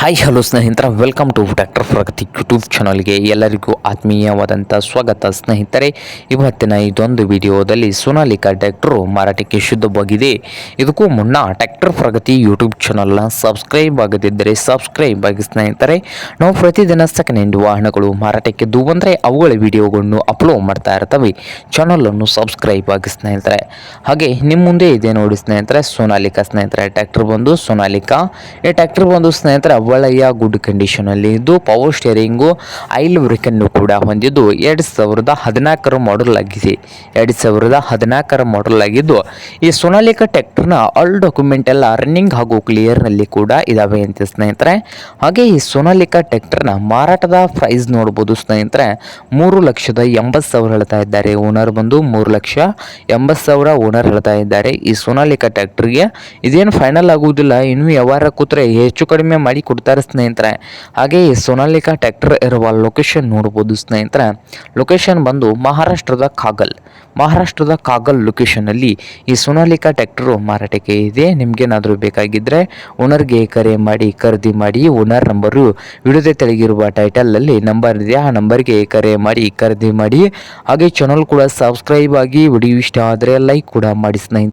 Hi hello ಸ್ನೇಹಿತರ, welcome to tractor Pragati YouTube ಚಾನಲ್ಗೆ ಎಲ್ಲರಿಗೂ ಆತ್ಮೀಯವಾದಂಥ ಸ್ವಾಗತ. ಸ್ನೇಹಿತರೆ, ಇವತ್ತಿನ ಇದೊಂದು ವಿಡಿಯೋದಲ್ಲಿ ಸೋನಾಲಿಕಾ ಟ್ರ್ಯಾಕ್ಟರು ಮಾರಾಟಕ್ಕೆ ಶುದ್ಧವಾಗಿದೆ. ಇದಕ್ಕೂ ಮುನ್ನ ಟ್ರ್ಯಾಕ್ಟರ್ ಪ್ರಗತಿ ಯೂಟ್ಯೂಬ್ ಚಾನಲ್ನ ಸಬ್ಸ್ಕ್ರೈಬ್ ಆಗದಿದ್ದರೆ ಸಬ್ಸ್ಕ್ರೈಬ್ ಆಗಿ ಸ್ನೇಹಿತರೆ. ನಾವು ಪ್ರತಿದಿನ ಸೆಕೆಂಡ್ ಹ್ಯಾಂಡ್ ವಾಹನಗಳು ಮಾರಾಟಕ್ಕೆ ಬಂದರೆ ಅವುಗಳ ವಿಡಿಯೋಗಳನ್ನು ಅಪ್ಲೋಡ್ ಮಾಡ್ತಾ ಇರ್ತವೆ. ಚಾನಲನ್ನು ಸಬ್ಸ್ಕ್ರೈಬ್ ಆಗಿ ಸ್ನೇಹಿತರೆ. ಹಾಗೆ ನಿಮ್ಮ ಮುಂದೆ ಇದೆ ನೋಡಿ ಸ್ನೇಹಿತರೆ, ಸೋನಾಲಿಕಾ ಸ್ನೇಹಿತರೆ ಟ್ರ್ಯಾಕ್ಟರ್ ಬಂದು ಸೋನಾಲಿಕಾ. ಈ ಟ್ರ್ಯಾಕ್ಟರ್ ಬಂದು ಸ್ನೇಹಿತರೆ ಒಳ್ಳೆಯ ಗುಡ್ ಕಂಡೀಷನಲ್ಲಿ ಇದ್ದು ಪವರ್ ಸ್ಟೇರಿಂಗು, ಆಯಿಲ್ ಬ್ರೇಕನ್ನು ಕೂಡ ಹೊಂದಿದ್ದು 2014 ಮಾಡಲ್ ಆಗಿದೆ. 2014 ಮಾಡಲ್ ಆಗಿದ್ದು ಈ ಸೋನಾಲಿಕಾ ಟ್ರ್ಯಾಕ್ಟರ್ನ ಆಲ್ ಡಾಕ್ಯುಮೆಂಟ್ ಎಲ್ಲ ರನ್ನಿಂಗ್ ಹಾಗೂ ಕ್ಲಿಯರ್ನಲ್ಲಿ ಕೂಡ ಇದಾವೆ ಅಂತ ಸ್ನೇಹಿತರೆ. ಹಾಗೆ ಈ ಸೋನಾಲಿಕಾ ಟ್ರ್ಯಾಕ್ಟರ್ನ ಮಾರಾಟದ ಪ್ರೈಸ್ ನೋಡ್ಬೋದು ಸ್ನೇಹಿತರೆ, 3,80,000 ಹೇಳ್ತಾ ಇದ್ದಾರೆ. ಓನರ್ ಬಂದು 3,80,000 ಓನರ್ ಹೇಳ್ತಾ ಇದ್ದಾರೆ ಈ ಸೋನಾಲಿಕಾ ಟ್ರ್ಯಾಕ್ಟರ್ಗೆ. ಇದೇನು ಫೈನಲ್ ಆಗುವುದಿಲ್ಲ, ಇನ್ನೂ ವ್ಯವಹಾರ ಕೂತ್ರೆ ಹೆಚ್ಚು ಕಡಿಮೆ ಮಾಡಿ ಕೊಡ್ತಾರೆ ಸ್ನೇಹಿತರೆ. ಹಾಗೆ ಈ ಸೋನಾಲಿಕಾ ಟ್ರ್ಯಾಕ್ಟರ್ ಇರುವ ಲೊಕೇಶನ್ ನೋಡ್ಬೋದು ಸ್ನೇಹಿತರೆ. ಲೊಕೇಶನ್ ಬಂದು ಮಹಾರಾಷ್ಟ್ರದ ಕಾಗಲ್ ಲೊಕೇಶನಲ್ಲಿ ಈ ಸೋನಾಲಿಕಾ ಟ್ರ್ಯಾಕ್ಟರು ಮಾರಾಟಕ್ಕೆ ಇದೆ. ನಿಮ್ಗೇನಾದರೂ ಬೇಕಾಗಿದ್ದರೆ ಓನರ್ಗೆ ಕರೆ ಮಾಡಿ ಖರೀದಿ ಮಾಡಿ. ಓನರ್ ನಂಬರು ವಿಡಿಯೋದ ತೆಳಗಿರುವ ಟೈಟಲಲ್ಲಿ ನಂಬರ್ ಇದೆ, ಆ ನಂಬರ್ಗೆ ಕರೆ ಮಾಡಿ ಖರೀದಿ ಮಾಡಿ. ಹಾಗೆ ಚಾನಲ್ ಕೂಡ ಸಬ್ಸ್ಕ್ರೈಬ್ ಆಗಿ. ವಿಡಿಯೋ ಇಷ್ಟ ಆದರೆ ಲೈಕ್ ಕೂಡ ಮಾಡಿ ಸ್ನೇಹಿತರೆ.